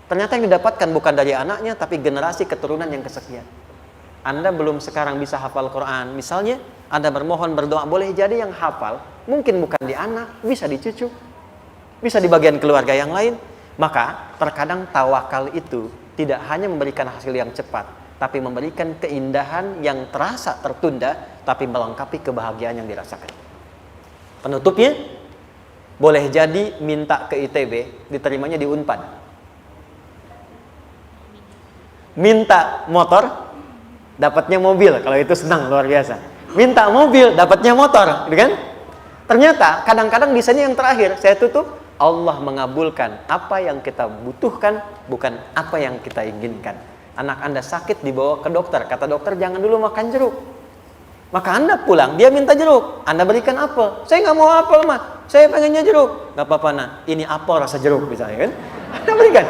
Ternyata yang didapatkan bukan dari anaknya, tapi generasi keturunan yang kesekian. Anda belum sekarang bisa hafal Quran. Misalnya, Anda bermohon, berdoa, boleh jadi yang hafal, mungkin bukan di anak, bisa di cucu, bisa di bagian keluarga yang lain. Maka, terkadang tawakal itu tidak hanya memberikan hasil yang cepat, tapi memberikan keindahan yang terasa tertunda, tapi melengkapi kebahagiaan yang dirasakan. Penutupnya, boleh jadi minta ke ITB, diterimanya di Unpad. Minta motor, dapatnya mobil. Kalau itu senang, luar biasa. Minta mobil, dapatnya motor, gitu kan? Ternyata kadang-kadang di sini yang terakhir saya tutup, Allah mengabulkan apa yang kita butuhkan, bukan apa yang kita inginkan. Anak Anda sakit, dibawa ke dokter, kata dokter jangan dulu makan jeruk. Maka Anda pulang, dia minta jeruk, Anda berikan apel. Saya nggak mau apel mah, saya pengennya jeruk. Nggak apa-apa nak, ini apel rasa jeruk misalnya kan? Anda berikan.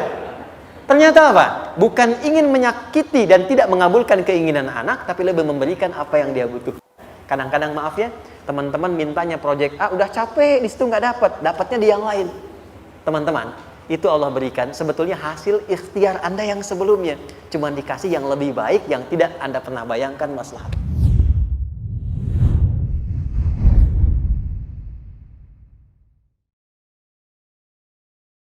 Ternyata apa? Bukan ingin menyakiti dan tidak mengabulkan keinginan anak, tapi lebih memberikan apa yang dia butuh. Kadang-kadang maaf ya, teman-teman mintanya proyek A, udah capek, di situ nggak dapat, dapatnya di yang lain. Teman-teman, itu Allah berikan sebetulnya hasil ikhtiar Anda yang sebelumnya. Cuma dikasih yang lebih baik, yang tidak Anda pernah bayangkan maslahat.